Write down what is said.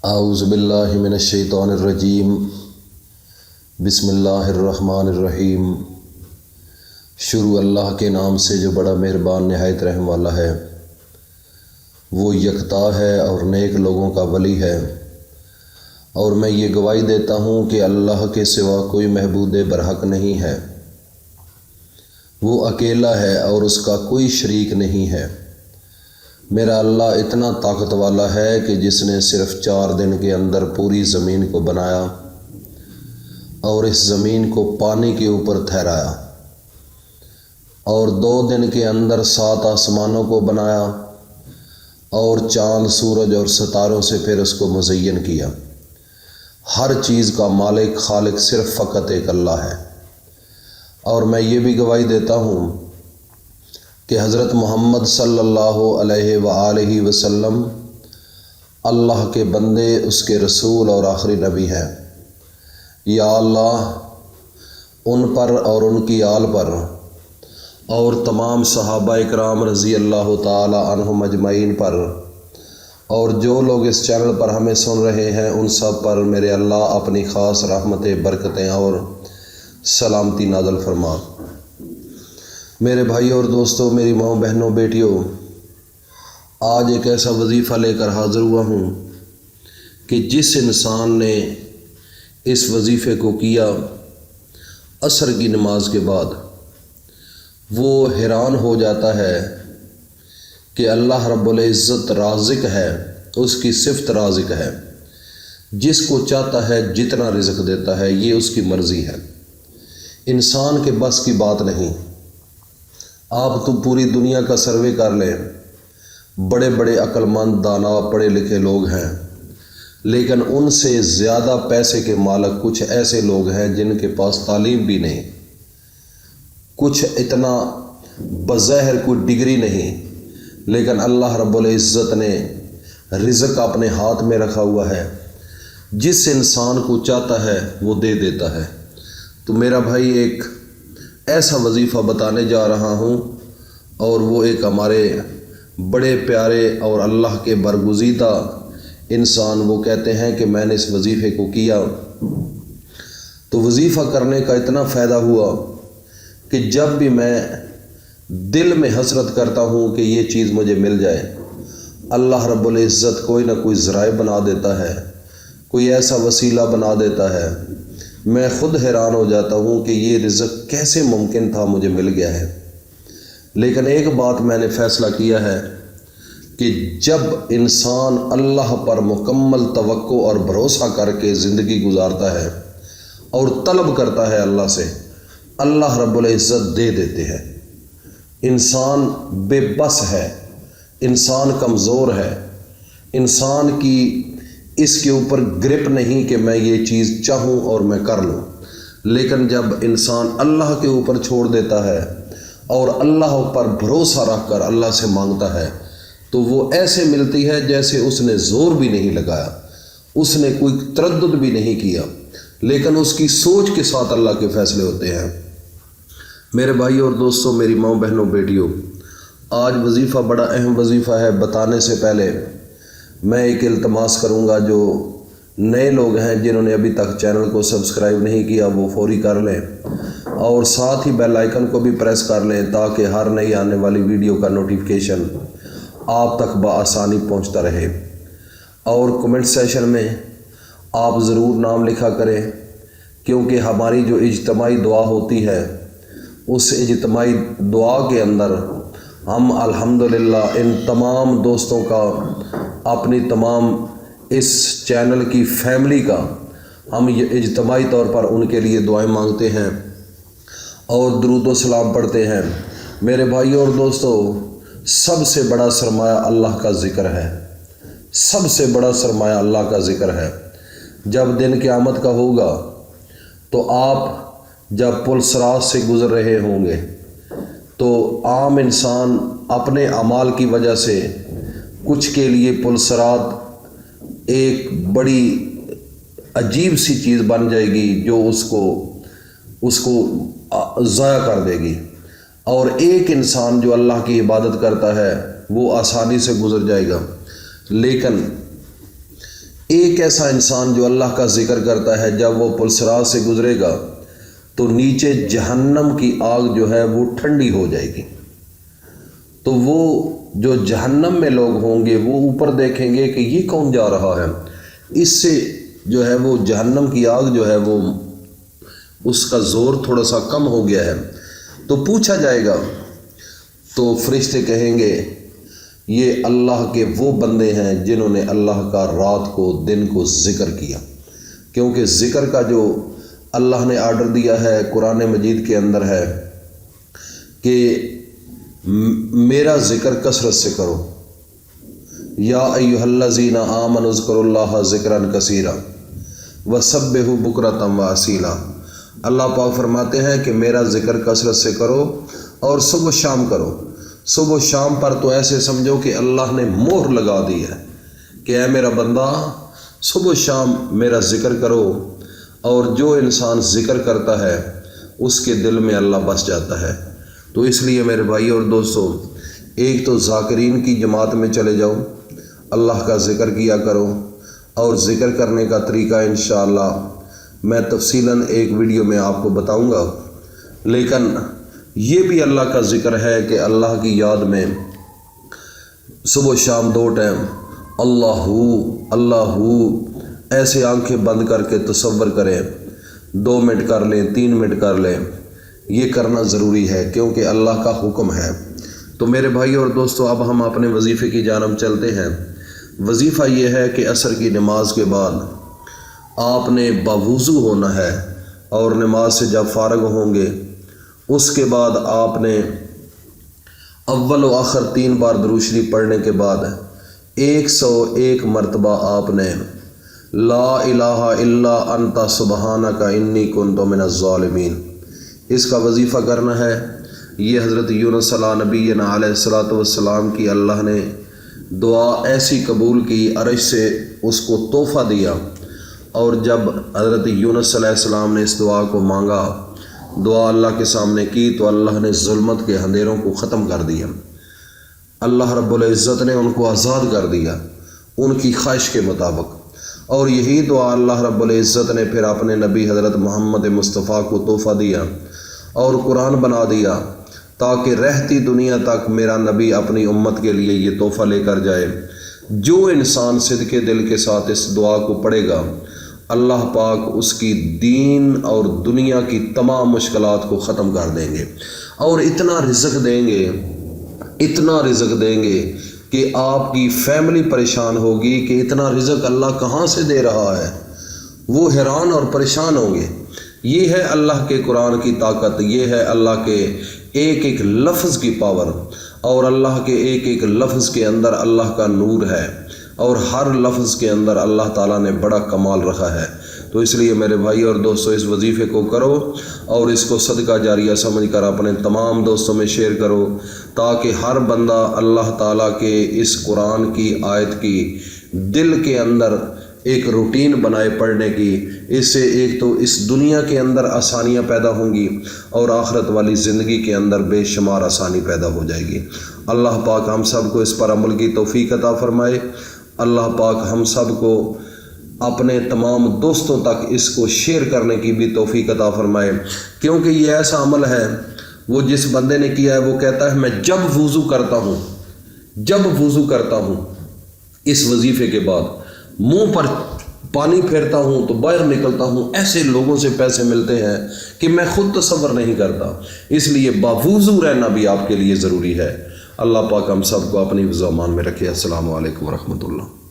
اعوذ باللہ من الشیطان الرجیم بسم اللہ الرحمن الرحیم۔ شروع اللہ کے نام سے جو بڑا مہربان نہایت رحم والا ہے۔ وہ یکتا ہے اور نیک لوگوں کا ولی ہے، اور میں یہ گواہی دیتا ہوں کہ اللہ کے سوا کوئی معبود برحق نہیں ہے۔ وہ اکیلا ہے اور اس کا کوئی شریک نہیں ہے۔ میرا اللہ اتنا طاقت والا ہے کہ جس نے صرف 4 دن کے اندر پوری زمین کو بنایا اور اس زمین کو پانی کے اوپر ٹھہرایا، اور 2 دن کے اندر 7 آسمانوں کو بنایا اور چاند، سورج اور ستاروں سے پھر اس کو مزین کیا۔ ہر چیز کا مالک خالق صرف فقط ایک اللہ ہے۔ اور میں یہ بھی گواہی دیتا ہوں کہ حضرت محمد صلی اللہ علیہ وآلہ وسلم اللہ کے بندے، اس کے رسول اور آخری نبی ہیں۔ یا اللہ ان پر اور ان کی آل پر اور تمام صحابہ اکرام رضی اللہ تعالی عنہم اجمعین پر، اور جو لوگ اس چینل پر ہمیں سن رہے ہیں ان سب پر میرے اللہ اپنی خاص رحمتیں، برکتیں اور سلامتی نازل فرما۔ میرے بھائی اور دوستوں، میری ماؤں، بہنوں، بیٹیوں، آج ایک ایسا وظیفہ لے کر حاضر ہوا ہوں کہ جس انسان نے اس وظیفے کو کیا عصر کی نماز کے بعد، وہ حیران ہو جاتا ہے کہ اللہ رب العزت رازق ہے، اس کی صفت رازق ہے، جس کو چاہتا ہے جتنا رزق دیتا ہے، یہ اس کی مرضی ہے، انسان کے بس کی بات نہیں۔ آپ تو پوری دنیا کا سروے کر لیں، بڑے بڑے عقل مند، دانا، پڑھے لکھے لوگ ہیں، لیکن ان سے زیادہ پیسے کے مالک کچھ ایسے لوگ ہیں جن کے پاس تعلیم بھی نہیں، کچھ اتنا بظاہر کوئی ڈگری نہیں، لیکن اللہ رب العزت نے رزق اپنے ہاتھ میں رکھا ہوا ہے، جس انسان کو چاہتا ہے وہ دے دیتا ہے۔ تو میرا بھائی ایک ایسا وظیفہ بتانے جا رہا ہوں، اور وہ ایک ہمارے بڑے پیارے اور اللہ کے برگزیدہ انسان وہ کہتے ہیں کہ میں نے اس وظیفے کو کیا تو وظیفہ کرنے کا اتنا فائدہ ہوا کہ جب بھی میں دل میں حسرت کرتا ہوں کہ یہ چیز مجھے مل جائے، اللہ رب العزت کوئی نہ کوئی ذرائع بنا دیتا ہے، کوئی ایسا وسیلہ بنا دیتا ہے، میں خود حیران ہو جاتا ہوں کہ یہ رزق کیسے ممکن تھا مجھے مل گیا ہے۔ لیکن ایک بات میں نے فیصلہ کیا ہے کہ جب انسان اللہ پر مکمل توقع اور بھروسہ کر کے زندگی گزارتا ہے اور طلب کرتا ہے اللہ سے، اللہ رب العزت دے دیتے ہیں۔ انسان بے بس ہے، انسان کمزور ہے، انسان کی اس کے اوپر گرپ نہیں کہ میں یہ چیز چاہوں اور میں کر لوں، لیکن جب انسان اللہ کے اوپر چھوڑ دیتا ہے اور اللہ پر بھروسہ رکھ کر اللہ سے مانگتا ہے تو وہ ایسے ملتی ہے جیسے اس نے زور بھی نہیں لگایا، اس نے کوئی تردد بھی نہیں کیا، لیکن اس کی سوچ کے ساتھ اللہ کے فیصلے ہوتے ہیں۔ میرے بھائی اور دوستوں، میری ماؤں، بہنوں، بیٹیوں، آج وظیفہ بڑا اہم وظیفہ ہے۔ بتانے سے پہلے میں ایک التماس کروں گا، جو نئے لوگ ہیں جنہوں نے ابھی تک چینل کو سبسکرائب نہیں کیا وہ فوری کر لیں، اور ساتھ ہی بیل آئیکن کو بھی پریس کر لیں تاکہ ہر نئی آنے والی ویڈیو کا نوٹیفیکیشن آپ تک بآسانی پہنچتا رہے۔ اور کمنٹ سیشن میں آپ ضرور نام لکھا کریں، کیونکہ ہماری جو اجتماعی دعا ہوتی ہے اس اجتماعی دعا کے اندر ہم الحمدللہ ان تمام دوستوں کا، اپنی تمام اس چینل کی فیملی کا ہم یہ اجتماعی طور پر ان کے لیے دعائیں مانگتے ہیں اور درود و سلام پڑھتے ہیں۔ میرے بھائیوں اور دوستوں، سب سے بڑا سرمایہ اللہ کا ذکر ہے، سب سے بڑا سرمایہ اللہ کا ذکر ہے۔ جب دن قیامت کا ہوگا تو آپ جب پل صراط سے گزر رہے ہوں گے تو عام انسان اپنے اعمال کی وجہ سے کچھ کے لیے پل صراط ایک بڑی عجیب سی چیز بن جائے گی جو اس کو ضائع کر دے گی، اور ایک انسان جو اللہ کی عبادت کرتا ہے وہ آسانی سے گزر جائے گا۔ لیکن ایک ایسا انسان جو اللہ کا ذکر کرتا ہے، جب وہ پلسرات سے گزرے گا تو نیچے جہنم کی آگ جو ہے وہ ٹھنڈی ہو جائے گی، تو وہ جو جہنم میں لوگ ہوں گے وہ اوپر دیکھیں گے کہ یہ کون جا رہا ہے، اس سے جو ہے وہ جہنم کی آگ جو ہے وہ اس کا زور تھوڑا سا کم ہو گیا ہے، تو پوچھا جائے گا تو فرشتے کہیں گے یہ اللہ کے وہ بندے ہیں جنہوں نے اللہ کا رات کو دن کو ذکر کیا، کیونکہ ذکر کا جو اللہ نے آرڈر دیا ہے قرآن مجید کے اندر ہے کہ میرا ذکر کثرت سے کرو، یا ایھا الذین آمنوا اذکروا اللہ ذکرا کثیرا وسبحوا بکرۃ واصیلا۔ اللہ پاک فرماتے ہیں کہ میرا ذکر کثرت سے کرو اور صبح و شام کرو۔ صبح و شام پر تو ایسے سمجھو کہ اللہ نے مہر لگا دی ہے کہ اے میرا بندہ صبح و شام میرا ذکر کرو، اور جو انسان ذکر کرتا ہے اس کے دل میں اللہ بس جاتا ہے۔ تو اس لیے میرے بھائی اور دوستو، ایک تو ذاکرین کی جماعت میں چلے جاؤ، اللہ کا ذکر کیا کرو، اور ذکر کرنے کا طریقہ انشاءاللہ میں تفصیلاً ایک ویڈیو میں آپ کو بتاؤں گا، لیکن یہ بھی اللہ کا ذکر ہے کہ اللہ کی یاد میں صبح و شام 2 ٹائم اللہ ایسے آنکھیں بند کر کے تصور کریں، 2 منٹ کر لیں، 3 منٹ کر لیں، یہ کرنا ضروری ہے کیونکہ اللہ کا حکم ہے۔ تو میرے بھائی اور دوستو، اب ہم اپنے وظیفے کی جانب چلتے ہیں۔ وظیفہ یہ ہے کہ عصر کی نماز کے بعد آپ نے باوضو ہونا ہے، اور نماز سے جب فارغ ہوں گے اس کے بعد آپ نے اول و آخر 3 بار درود شریف پڑھنے کے بعد 101 مرتبہ آپ نے لا الہ الا انت سبحانک انی کنت من الظالمین اس کا وظیفہ کرنا ہے۔ یہ حضرت یونس علیہ نبینا علیہ الصلوۃ والسلام کی اللہ نے دعا ایسی قبول کی، عرش سے اس کو تحفہ دیا، اور جب حضرت یونس علیہ السلام نے اس دعا کو مانگا، دعا اللہ کے سامنے کی، تو اللہ نے ظلمت کے اندھیروں کو ختم کر دیا، اللہ رب العزت نے ان کو آزاد کر دیا ان کی خواہش کے مطابق۔ اور یہی دعا اللہ رب العزت نے پھر اپنے نبی حضرت محمد مصطفیٰ کو تحفہ دیا اور قرآن بنا دیا، تاکہ رہتی دنیا تک میرا نبی اپنی امت کے لیے یہ تحفہ لے کر جائے۔ جو انسان صدقے دل کے ساتھ اس دعا کو پڑھے گا، اللہ پاک اس کی دین اور دنیا کی تمام مشکلات کو ختم کر دیں گے، اور اتنا رزق دیں گے کہ آپ کی فیملی پریشان ہوگی کہ اتنا رزق اللہ کہاں سے دے رہا ہے، وہ حیران اور پریشان ہوں گے۔ یہ ہے اللہ کے قرآن کی طاقت، یہ ہے اللہ کے ایک ایک لفظ کی پاور، اور اللہ کے ایک ایک لفظ کے اندر اللہ کا نور ہے، اور ہر لفظ کے اندر اللہ تعالیٰ نے بڑا کمال رکھا ہے۔ تو اس لیے میرے بھائی اور دوستو، اس وظیفے کو کرو اور اس کو صدقہ جاریہ سمجھ کر اپنے تمام دوستوں میں شیئر کرو، تاکہ ہر بندہ اللہ تعالیٰ کے اس قرآن کی آیت کی دل کے اندر ایک روٹین بنائے پڑھنے کی۔ اس سے ایک تو اس دنیا کے اندر آسانیاں پیدا ہوں گی، اور آخرت والی زندگی کے اندر بے شمار آسانی پیدا ہو جائے گی۔ اللہ پاک ہم سب کو اس پر عمل کی توفیق عطا فرمائے۔ اللہ پاک ہم سب کو اپنے تمام دوستوں تک اس کو شیئر کرنے کی بھی توفیق عطا فرمائے، کیونکہ یہ ایسا عمل ہے، وہ جس بندے نے کیا ہے وہ کہتا ہے میں جب وضو کرتا ہوں اس وظیفے کے بعد منہ پر پانی پھیرتا ہوں تو باہر نکلتا ہوں، ایسے لوگوں سے پیسے ملتے ہیں کہ میں خود تصور نہیں کرتا۔ اس لیے باوضو رہنا بھی آپ کے لیے ضروری ہے۔ اللہ پاک ہم سب کو اپنی ذمہ میں رکھے۔ السلام علیکم ورحمۃ اللہ۔